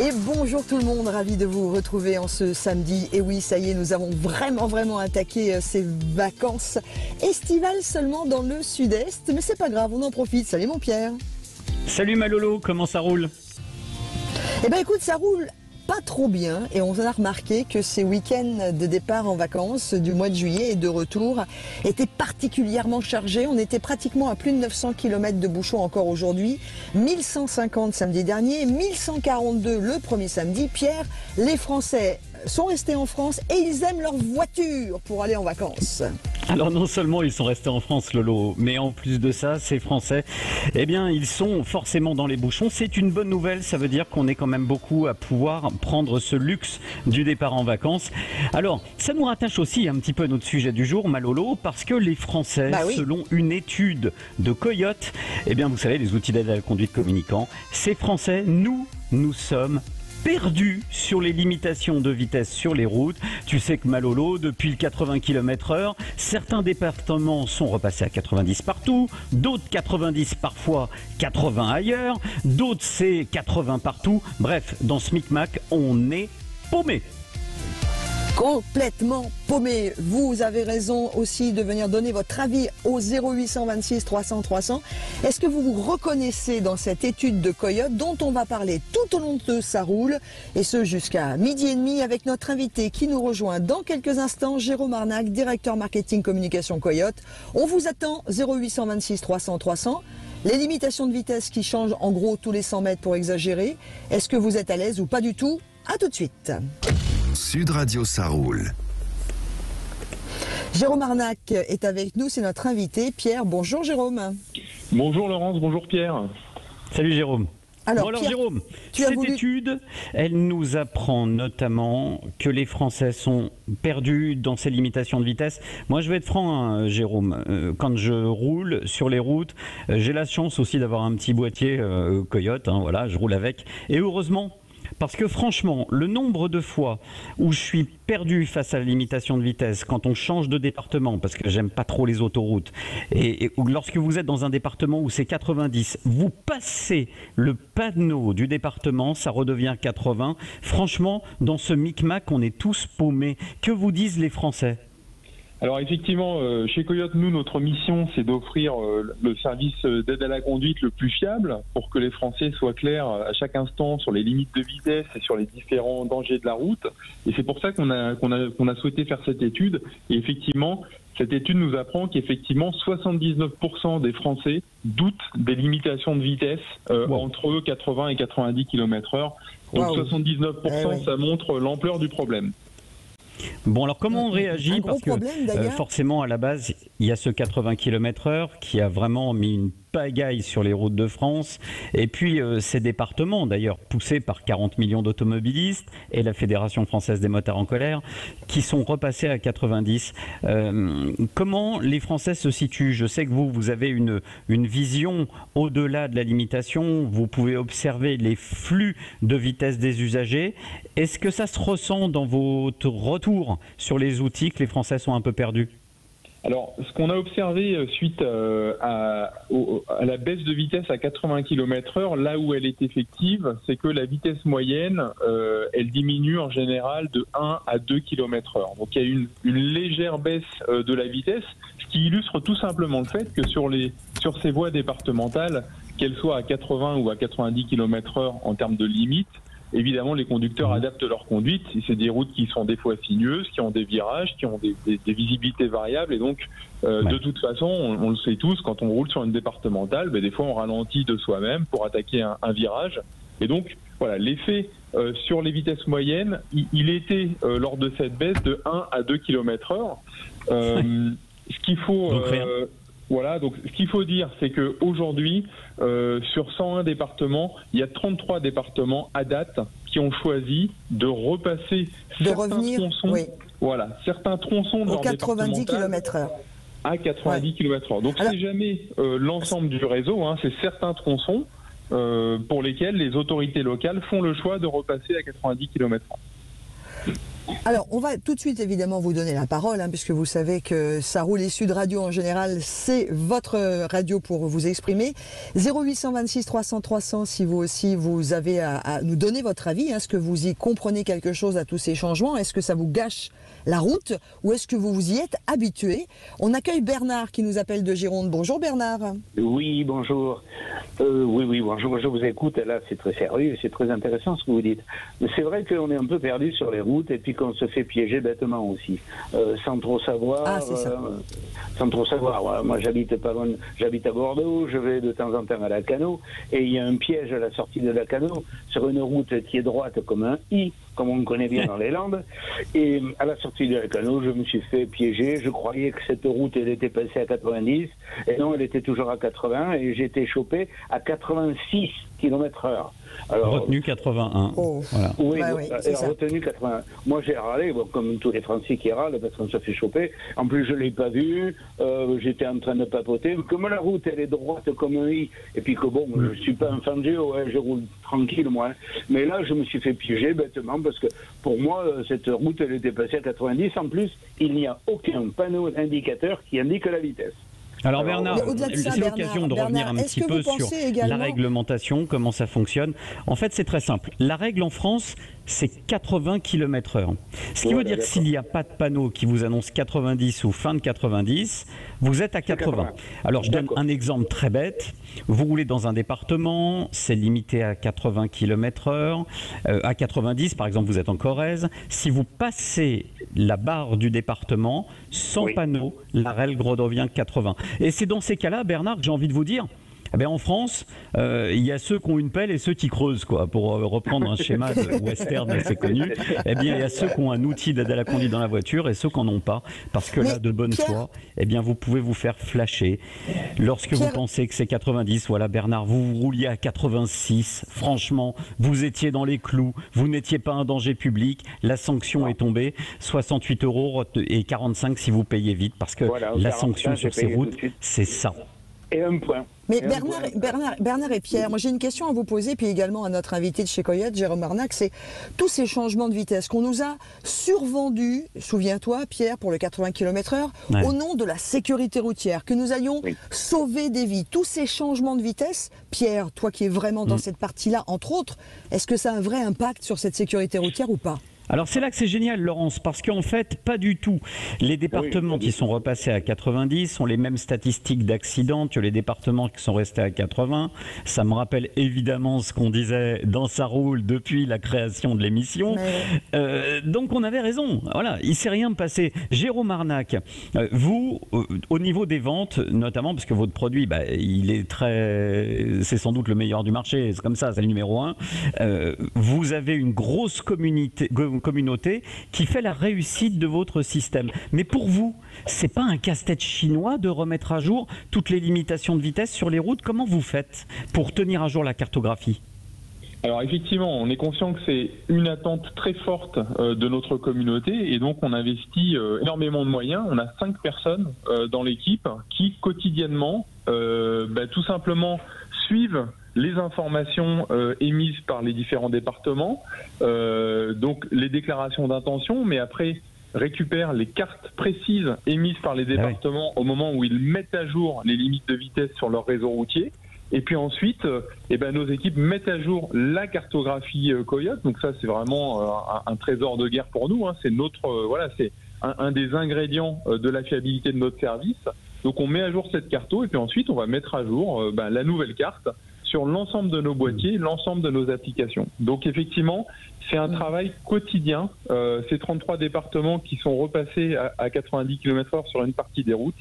Et bonjour tout le monde, ravi de vous retrouver en ce samedi. Et oui, ça y est, nous avons vraiment attaqué ces vacances estivales seulement dans le sud-est. Mais c'est pas grave, on en profite. Salut mon Pierre. Salut Malolo, comment ça roule? Eh ben écoute, ça roule pas trop bien et on a remarqué que ces week-ends de départ en vacances du mois de juillet et de retour étaient particulièrement chargés. On était pratiquement à plus de 900 km de bouchons encore aujourd'hui, 1150 samedi dernier, 1142 le premier samedi. Pierre, les Français sont restés en France et ils aiment leur voiture pour aller en vacances. Alors non seulement ils sont restés en France, Lolo, mais en plus de ça, ces Français, eh bien ils sont forcément dans les bouchons. C'est une bonne nouvelle, ça veut dire qu'on est quand même beaucoup à pouvoir prendre ce luxe du départ en vacances. Alors, ça nous rattache aussi un petit peu à notre sujet du jour, Malolo, parce que les Français, selon une étude de Coyote, eh bien vous savez, les outils d'aide à la conduite communicants, ces Français, nous sommes perdus sur les limitations de vitesse sur les routes. Tu sais que Malolo, depuis le 80 km/h, certains départements sont repassés à 90 partout, d'autres 90 parfois, 80 ailleurs, d'autres c'est 80 partout. Bref, dans ce micmac, on est paumé. Complètement paumé. Vous avez raison aussi de venir donner votre avis au 0826 300 300. Est-ce que vous vous reconnaissez dans cette étude de Coyote dont on va parler tout au long de Ça roule, et ce jusqu'à 12h30 avec notre invité qui nous rejoint dans quelques instants, Jérôme Arnac, directeur marketing communication Coyote. On vous attend 0826 300 300. Les limitations de vitesse qui changent en gros tous les 100 mètres pour exagérer. Est-ce que vous êtes à l'aise ou pas du tout? À tout de suite. Sud Radio, ça roule. Jérôme Arnac est avec nous, c'est notre invité. Pierre, bonjour Jérôme. Bonjour Laurence, bonjour Pierre. Salut Jérôme. Alors, Pierre, Jérôme, cette étude, elle nous apprend notamment que les Français sont perdus dans ces limitations de vitesse. Moi, je vais être franc, hein, Jérôme. Quand je roule sur les routes, j'ai la chance aussi d'avoir un petit boîtier Coyote. Hein, voilà, je roule avec. Et heureusement. Parce que franchement, le nombre de fois où je suis perdu face à la limitation de vitesse, quand on change de département, parce que j'aime pas trop les autoroutes, et lorsque vous êtes dans un département où c'est 90, vous passez le panneau du département, ça redevient 80. Franchement, dans ce micmac, on est tous paumés. Que vous disent les Français ? Alors effectivement, chez Coyote, nous, notre mission, c'est d'offrir le service d'aide à la conduite le plus fiable pour que les Français soient clairs à chaque instant sur les limites de vitesse et sur les différents dangers de la route. Et c'est pour ça qu'on a souhaité faire cette étude. Et effectivement, cette étude nous apprend qu'effectivement 79% des Français doutent des limitations de vitesse entre 80 et 90 km/h. Donc 79%, ça montre l'ampleur du problème. Bon, alors comment on réagit? Parce que forcément, à la base, il y a ce 80 km/h qui a vraiment mis une pagaille sur les routes de France. Et puis, ces départements, d'ailleurs, poussés par 40 millions d'automobilistes et la Fédération française des motards en colère, qui sont repassés à 90. Comment les Français se situent? Je sais que vous avez une vision au-delà de la limitation. Vous pouvez observer les flux de vitesse des usagers. Est-ce que ça se ressent dans votre retour sur les outils que les Français sont un peu perdus? Alors, ce qu'on a observé suite à la baisse de vitesse à 80 km/h, là où elle est effective, c'est que la vitesse moyenne, elle diminue en général de 1 à 2 km/h. Donc, il y a une légère baisse de la vitesse, ce qui illustre tout simplement le fait que sur ces voies départementales, qu'elles soient à 80 ou à 90 km/h en termes de limite, évidemment, les conducteurs adaptent leur conduite. C'est des routes qui sont des fois sinueuses, qui ont des virages, qui ont des visibilités variables. Et donc, de toute façon, on le sait tous, quand on roule sur une départementale, des fois, on ralentit de soi-même pour attaquer un virage. Et donc, voilà, l'effet sur les vitesses moyennes, il était, lors de cette baisse, de 1 à 2 km/h. Ce qu'il faut... Voilà, donc ce qu'il faut dire, c'est qu'aujourd'hui, sur 101 départements, il y a 33 départements à date qui ont choisi de repasser certains tronçons de leur 90 km/h. À 90 km/h. Donc c'est jamais l'ensemble du réseau, hein, c'est certains tronçons pour lesquels les autorités locales font le choix de repasser à 90 km/h. Alors, on va tout de suite évidemment vous donner la parole, puisque vous savez que ça roule et Sud Radio en général, c'est votre radio pour vous exprimer. 0826 300 300 si vous aussi vous avez à nous donner votre avis. Est-ce que vous y comprenez quelque chose à tous ces changements? Est-ce que ça vous gâche la route ou est-ce que vous vous y êtes habitué? On accueille Bernard qui nous appelle de Gironde. Bonjour Bernard. Oui, bonjour. Oui, bonjour. Je vous écoute. Là, c'est très sérieux, c'est très intéressant ce que vous dites. Mais c'est vrai qu'on est un peu perdu sur les routes et puis qu'on se fait piéger bêtement aussi, sans trop savoir. Ah, c'est ça. Sans trop savoir. Moi, j'habite pas loin, j'habite à Bordeaux. Je vais de temps en temps à Lacanau et il y a un piège à la sortie de Lacanau sur une route qui est droite comme un I, comme on connaît bien dans les Landes. Et à la sortie de Lacanau, je me suis fait piéger. Je croyais que cette route, elle était passée à 90. Et non, elle était toujours à 80. Et j'ai été chopé à 86 km/h. Alors, retenu 81. Oh. Voilà. Oui, retenu 80. Moi, j'ai râlé, comme tous les Français qui râlent, parce qu'on se fait choper. En plus, je ne l'ai pas vu. J'étais en train de papoter. Comme la route, elle est droite comme un I. Et puis que bon, je ne suis pas un fan de géo, je roule tranquille, moi. Mais là, je me suis fait piéger bêtement, parce que pour moi, cette route, elle était passée à 90. En plus, il n'y a aucun panneau indicateur qui indique la vitesse. Alors Bernard, c'est Bernard, l'occasion de revenir un petit peu sur la réglementation, comment ça fonctionne. En fait, c'est très simple. La règle en France, c'est 80 km/h. Ce qui veut dire que s'il n'y a pas de panneau qui vous annonce 90 ou fin de 90, vous êtes à 80. Alors je donne un exemple très bête. Vous roulez dans un département, c'est limité à 80 km/h. À 90, par exemple, vous êtes en Corrèze. Si vous passez la barre du département, sans panneau, la règle redevient 80. Et c'est dans ces cas-là, Bernard, que j'ai envie de vous dire, en France, il y a ceux qui ont une pelle et ceux qui creusent, quoi. Pour reprendre un schéma de western assez connu, il y a ceux qui ont un outil d'aide à la conduite dans la voiture et ceux qui n'en ont pas. Parce que là, de bonne foi, vous pouvez vous faire flasher. Lorsque vous pensez que c'est 90, voilà Bernard, vous rouliez à 86, franchement, vous étiez dans les clous, vous n'étiez pas un danger public, la sanction est tombée, 68 € et 45 si vous payez vite, parce que la sanction sur ces routes, c'est ça. Et un point. Mais Bernard et Pierre, moi j'ai une question à vous poser, puis également à notre invité de chez Coyote, Jérôme Arnac, c'est tous ces changements de vitesse qu'on nous a survendus, souviens-toi Pierre, pour le 80 km/h, au nom de la sécurité routière, que nous allions sauver des vies. Tous ces changements de vitesse, Pierre, toi qui es vraiment dans cette partie-là, entre autres, est-ce que ça a un vrai impact sur cette sécurité routière ou pas ? Alors c'est là que c'est génial, Laurence, parce qu'en fait, pas du tout. Les départements qui sont repassés à 90 ont les mêmes statistiques d'accidents que les départements qui sont restés à 80. Ça me rappelle évidemment ce qu'on disait dans Ça roule depuis la création de l'émission. Donc on avait raison. Voilà, il ne s'est rien passé. Jérôme Arnac, vous, au niveau des ventes, notamment parce que votre produit, il est c'est sans doute le meilleur du marché. C'est comme ça, c'est le numéro 1. Vous avez une grosse communauté qui fait la réussite de votre système. Mais pour vous, c'est pas un casse-tête chinois de remettre à jour toutes les limitations de vitesse sur les routes? Comment vous faites pour tenir à jour la cartographie? Alors effectivement, on est conscient que c'est une attente très forte de notre communauté et donc on investit énormément de moyens. On a 5 personnes dans l'équipe qui quotidiennement tout simplement suivent les informations émises par les différents départements, donc les déclarations d'intention, mais après récupèrent les cartes précises émises par les départements au moment où ils mettent à jour les limites de vitesse sur leur réseau routier. Et puis ensuite, nos équipes mettent à jour la cartographie Coyote. Donc ça, c'est vraiment un trésor de guerre pour nous. C'est c'est un des ingrédients de la fiabilité de notre service. Donc on met à jour cette carto et puis ensuite on va mettre à jour la nouvelle carte sur l'ensemble de nos boîtiers, l'ensemble de nos applications. Donc effectivement, c'est un travail quotidien. Ces 33 départements qui sont repassés à 90 km/h sur une partie des routes.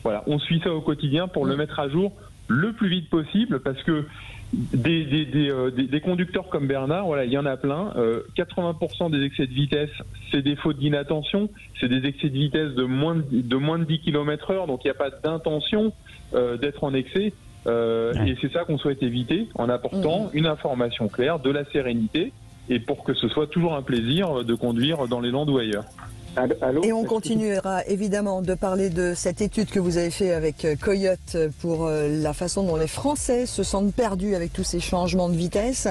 Voilà, on suit ça au quotidien pour le mettre à jour le plus vite possible parce que des conducteurs comme Bernard, il y en a plein. 80% des excès de vitesse, c'est des fautes d'inattention, c'est des excès de vitesse de moins de 10 km/h, donc il n'y a pas d'intention d'être en excès. Et c'est ça qu'on souhaite éviter en apportant une information claire, de la sérénité, et pour que ce soit toujours un plaisir de conduire dans les Landes ou ailleurs. Allô. Et on continuera évidemment de parler de cette étude que vous avez fait avec Coyote pour la façon dont les Français se sentent perdus avec tous ces changements de vitesse.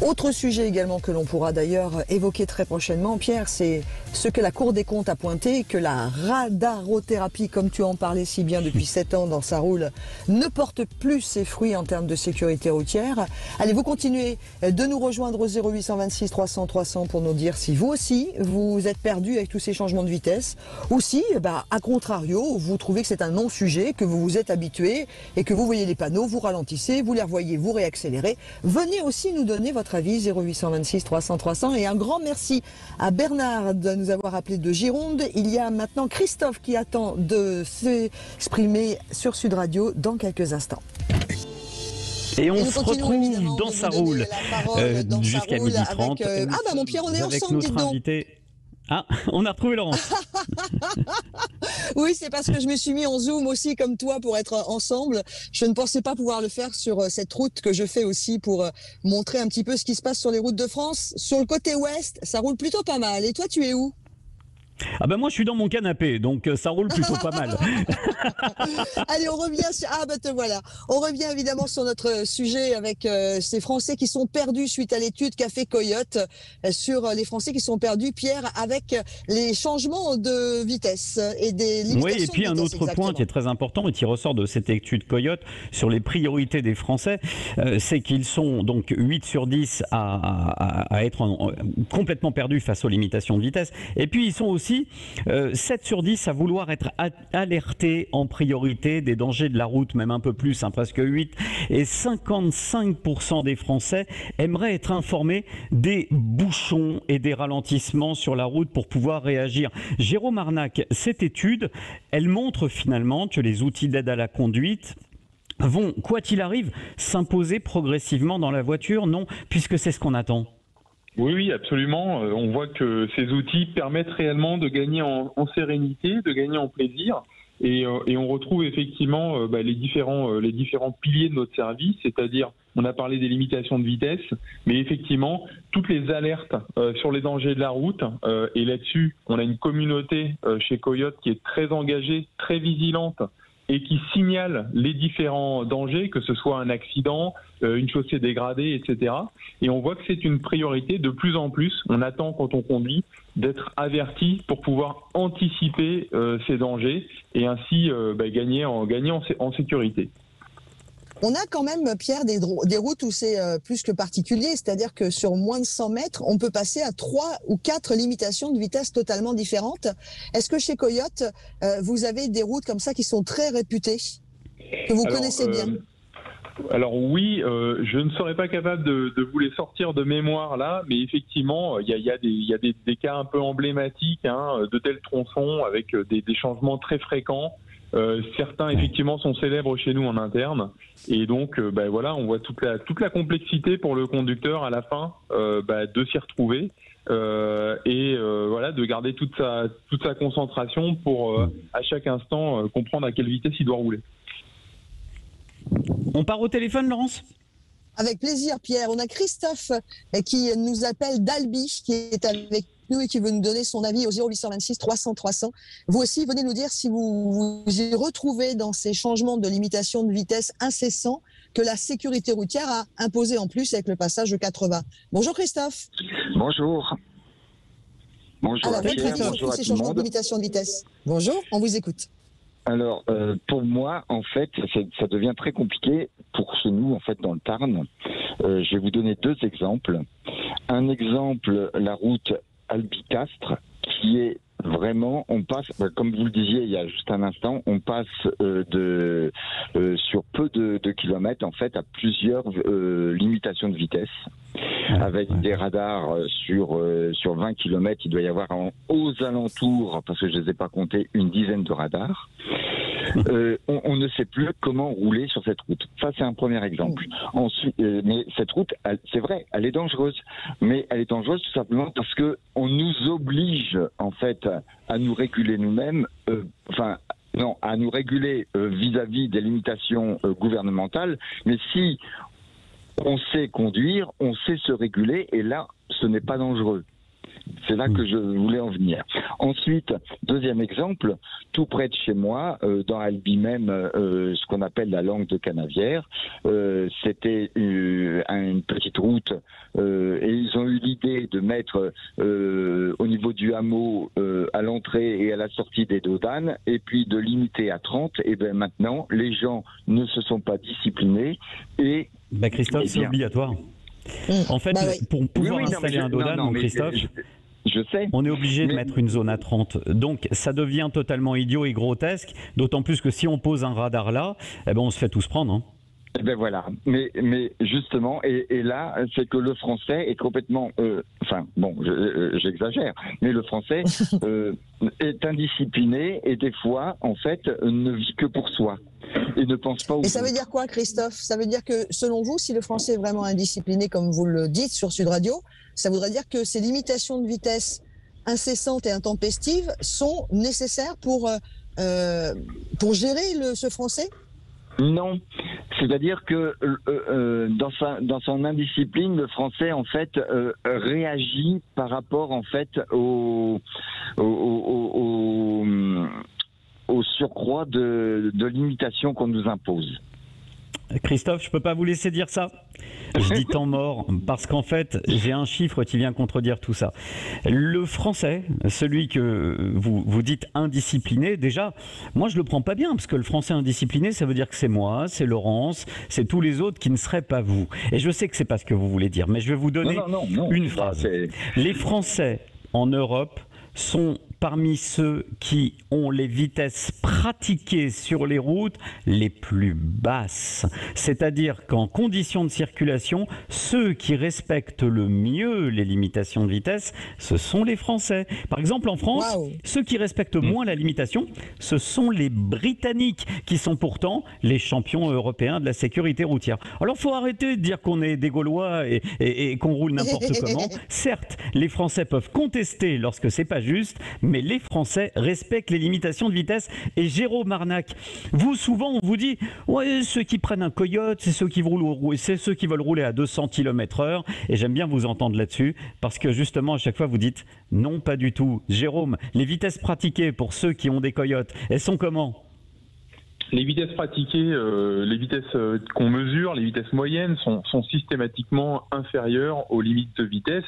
Autre sujet également que l'on pourra d'ailleurs évoquer très prochainement, Pierre, c'est ce que la Cour des comptes a pointé, que la radarothérapie, comme tu en parlais si bien depuis 7 ans dans Ça roule, ne porte plus ses fruits en termes de sécurité routière. Allez, vous continuez de nous rejoindre au 0826 300 300 pour nous dire si vous aussi vous êtes perdu avec tous ces changements de vitesse, ou si, à contrario, vous trouvez que c'est un non-sujet, que vous vous êtes habitué et que vous voyez les panneaux, vous ralentissez, vous les revoyez, vous réaccélérez. Venez aussi nous donner votre avis, 0826 300 300. Et un grand merci à Bernard de nous avoir appelé de Gironde. Il y a maintenant Christophe qui attend de s'exprimer sur Sud Radio dans quelques instants. Et on se retrouve dans Ça roule jusqu'à 12h30. Mon Pierre, on est avec ensemble, notre invité. Ah, on a retrouvé Laurence. Oui, c'est parce que je me suis mis en Zoom aussi comme toi pour être ensemble. Je ne pensais pas pouvoir le faire sur cette route que je fais aussi pour montrer un petit peu ce qui se passe sur les routes de France. Sur le côté ouest, ça roule plutôt pas mal. Et toi, tu es où ? Ah ben moi je suis dans mon canapé, donc ça roule plutôt pas mal. Allez, on revient sur... te voilà. On revient évidemment sur notre sujet avec ces Français qui sont perdus suite à l'étude qu'a fait Coyote sur les Français qui sont perdus, Pierre, avec les changements de vitesse et des limitations. Oui, et puis un autre point qui est très important et qui ressort de cette étude Coyote sur les priorités des Français, c'est qu'ils sont donc 8 sur 10 à être complètement perdus face aux limitations de vitesse. Et puis ils sont aussi 7 sur 10 à vouloir être alertés en priorité des dangers de la route, même un peu plus, presque 8. Et 55% des Français aimeraient être informés des bouchons et des ralentissements sur la route pour pouvoir réagir. Jérôme Arnac, cette étude, elle montre finalement que les outils d'aide à la conduite vont, quoi qu'il arrive, s'imposer progressivement dans la voiture, non, puisque c'est ce qu'on attend. Oui, absolument. On voit que ces outils permettent réellement de gagner en sérénité, de gagner en plaisir. Et on retrouve effectivement les différents piliers de notre service, c'est-à-dire, on a parlé des limitations de vitesse, mais effectivement, toutes les alertes sur les dangers de la route, et là-dessus, on a une communauté chez Coyote qui est très engagée, très vigilante, et qui signale les différents dangers, que ce soit un accident, une chaussée dégradée, etc. Et on voit que c'est une priorité de plus en plus. On attend, quand on conduit, d'être averti pour pouvoir anticiper ces dangers et ainsi gagner en sécurité. On a quand même, Pierre, des routes où c'est plus que particulier, c'est-à-dire que sur moins de 100 mètres, on peut passer à 3 ou 4 limitations de vitesse totalement différentes. Est-ce que chez Coyote, vous avez des routes comme ça qui sont très réputées, que vous connaissez bien ? Alors oui, je ne serais pas capable de vous les sortir de mémoire là, mais effectivement, il y a des cas un peu emblématiques de tels tronçons avec des changements très fréquents. Certains effectivement sont célèbres chez nous en interne, et donc voilà, on voit toute la complexité pour le conducteur à la fin de s'y retrouver voilà, de garder toute sa concentration pour à chaque instant comprendre à quelle vitesse il doit rouler. On part au téléphone, Laurence ? Avec plaisir, Pierre. On a Christophe qui nous appelle d'Albi, qui est avec nous et qui veut nous donner son avis au 0826 300 300. Vous aussi, venez nous dire si vous vous y retrouvez dans ces changements de limitation de vitesse incessants que la sécurité routière a imposé en plus avec le passage de 80. Bonjour Christophe. Bonjour. Bonjour. Alors, votre avis sur ces changements de limitation de vitesse. Bonjour, on vous écoute. Alors, pour moi, en fait, ça devient très compliqué pour nous, en fait, dans le Tarn. Je vais vous donner 2 exemples. Un exemple, la route Albi-Castres, qui est vraiment, on passe, comme vous le disiez il y a juste un instant, on passe sur peu de kilomètres, en fait, à plusieurs limitations de vitesse. Avec des radars sur 20 km, il doit y avoir aux alentours, parce que je ne les ai pas comptés, une dizaine de radars. On ne sait plus comment rouler sur cette route. Ça, c'est un premier exemple. Ensuite, mais cette route, c'est vrai, elle est dangereuse. Mais elle est dangereuse tout simplement parce que on nous oblige, en fait, à nous réguler nous-mêmes, à nous réguler vis-à-vis des limitations gouvernementales. Mais si on sait conduire, on sait se réguler, et là, ce n'est pas dangereux. C'est là que je voulais en venir. Ensuite, deuxième exemple, tout près de chez moi, dans Albi même, ce qu'on appelle la langue de Canavière, c'était une petite route et ils ont eu l'idée de mettre au niveau du hameau à l'entrée et à la sortie des dodanes et puis de limiter à 30. Et bien maintenant, les gens ne se sont pas disciplinés et... Christophe, c'est obligatoire. En fait, pour pouvoir installer un dodane, Christophe... Je sais. On est obligé de mettre une zone à 30. Donc, ça devient totalement idiot et grotesque. D'autant plus que si on pose un radar là, on se fait tous prendre. Hein. Eh ben voilà. Mais justement, et là, c'est que le français est complètement... j'exagère. Mais le français est indiscipliné et des fois, en fait, ne vit que pour soi. Et ne pense pas au... Et ça veut dire quoi, Christophe? Ça veut dire que, selon vous, si le français est vraiment indiscipliné, comme vous le dites sur Sud Radio, ça voudrait dire que ces limitations de vitesse incessantes et intempestives sont nécessaires pour gérer ce français? Non, c'est-à-dire que dans son indiscipline, le français en fait réagit par rapport en fait au surcroît de limitation qu'on nous impose. Christophe, je peux pas vous laisser dire ça. Je dis temps mort parce qu'en fait, j'ai un chiffre qui vient contredire tout ça. Le français, celui que vous dites indiscipliné, déjà, moi je le prends pas bien parce que le français indiscipliné, ça veut dire que c'est moi, c'est Laurence, c'est tous les autres qui ne seraient pas vous. Et je sais que c'est pas ce que vous voulez dire, mais je vais vous donner une phrase. Les Français en Europe sont parmi ceux qui ont les vitesses pratiquées sur les routes les plus basses. C'est-à-dire qu'en conditions de circulation, ceux qui respectent le mieux les limitations de vitesse, ce sont les Français. Par exemple, en France, ceux qui respectent moins la limitation, ce sont les Britanniques, qui sont pourtant les champions européens de la sécurité routière. Alors, il faut arrêter de dire qu'on est des Gaulois et qu'on roule n'importe comment. Certes, les Français peuvent contester lorsque c'est pas juste, mais les Français respectent les limitations de vitesse. Et Jérôme Arnac, vous, souvent, on vous dit ouais, ceux qui prennent un coyote, c'est ceux qui veulent rouler à 200 km/h. Et j'aime bien vous entendre là-dessus, parce que justement, à chaque fois, vous dites non, pas du tout. Jérôme, les vitesses pratiquées pour ceux qui ont des coyotes, elles sont comment ? Les vitesses pratiquées, les vitesses qu'on mesure, les vitesses moyennes sont systématiquement inférieures aux limites de vitesse.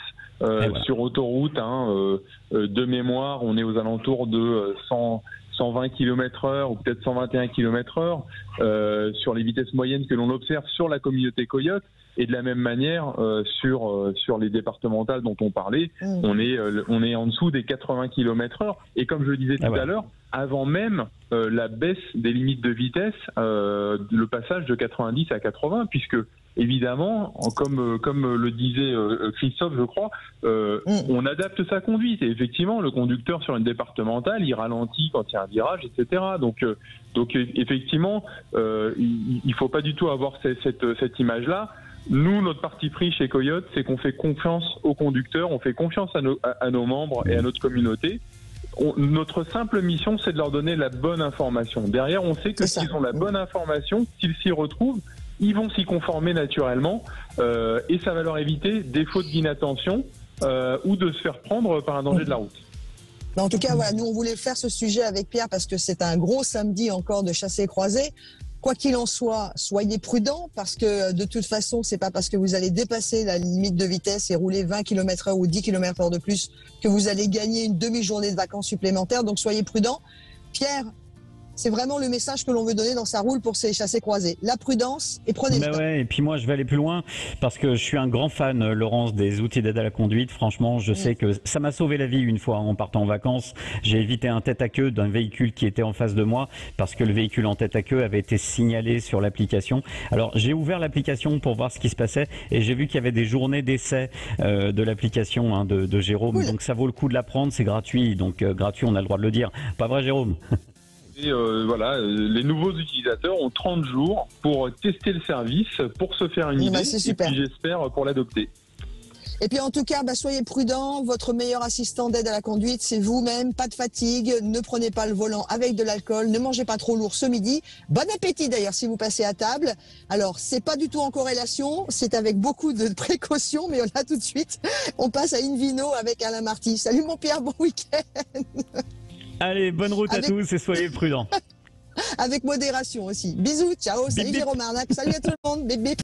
Sur autoroute, de mémoire, on est aux alentours de 120 km/h ou peut-être 121 km/h sur les vitesses moyennes que l'on observe sur la communauté coyote. Et de la même manière, sur les départementales dont on parlait, on est en dessous des 80 km/h. Et comme je le disais tout à l'heure, avant même la baisse des limites de vitesse, le passage de 90 à 80, puisque évidemment, comme le disait Christophe, je crois, on adapte sa conduite. Et effectivement, le conducteur sur une départementale, il ralentit quand il y a un virage, etc. Donc effectivement, il faut pas du tout avoir cette image-là. Nous, notre parti pris chez Coyote, c'est qu'on fait confiance aux conducteurs, on fait confiance à nos membres et à notre communauté. Notre simple mission, c'est de leur donner la bonne information. Derrière, on sait que s'ils ont la bonne information, s'ils s'y retrouvent, ils vont s'y conformer naturellement et ça va leur éviter des fautes d'inattention ou de se faire prendre par un danger de la route. En tout cas, voilà, nous, on voulait faire ce sujet avec Pierre parce que c'est un gros samedi encore de chassé-croisé. Quoi qu'il en soit, soyez prudents parce que de toute façon, c'est pas parce que vous allez dépasser la limite de vitesse et rouler 20 km/h ou 10 km/h de plus que vous allez gagner une demi-journée de vacances supplémentaires. Donc soyez prudents. Pierre, c'est vraiment le message que l'on veut donner dans sa roule pour ces chassés-croisés. La prudence et prenez le temps. Ouais, et puis moi, je vais aller plus loin parce que je suis un grand fan, Laurence, des outils d'aide à la conduite. Franchement, je sais que ça m'a sauvé la vie une fois en partant en vacances. J'ai évité un tête-à-queue d'un véhicule qui était en face de moi parce que le véhicule en tête-à-queue avait été signalé sur l'application. Alors, j'ai ouvert l'application pour voir ce qui se passait et j'ai vu qu'il y avait des journées d'essai de l'application de Jérôme. Cool. Donc, ça vaut le coup de la prendre. C'est gratuit. Donc, gratuit, on a le droit de le dire. Pas vrai, Jérôme? Et les nouveaux utilisateurs ont 30 jours pour tester le service, pour se faire une idée, et puis j'espère pour l'adopter. Et puis en tout cas, soyez prudents. Votre meilleur assistant d'aide à la conduite, c'est vous-même. Pas de fatigue. Ne prenez pas le volant avec de l'alcool. Ne mangez pas trop lourd ce midi. Bon appétit d'ailleurs si vous passez à table. Alors, c'est pas du tout en corrélation. C'est avec beaucoup de précautions. Mais là, tout de suite, on passe à Invino avec Alain Marty. Salut mon Pierre, bon week-end. Allez, bonne route à tous et soyez prudents. Avec modération aussi. Bisous, ciao. Salut Bip, bip. Jérôme Arnac. Salut à tout le monde. Bip, bip.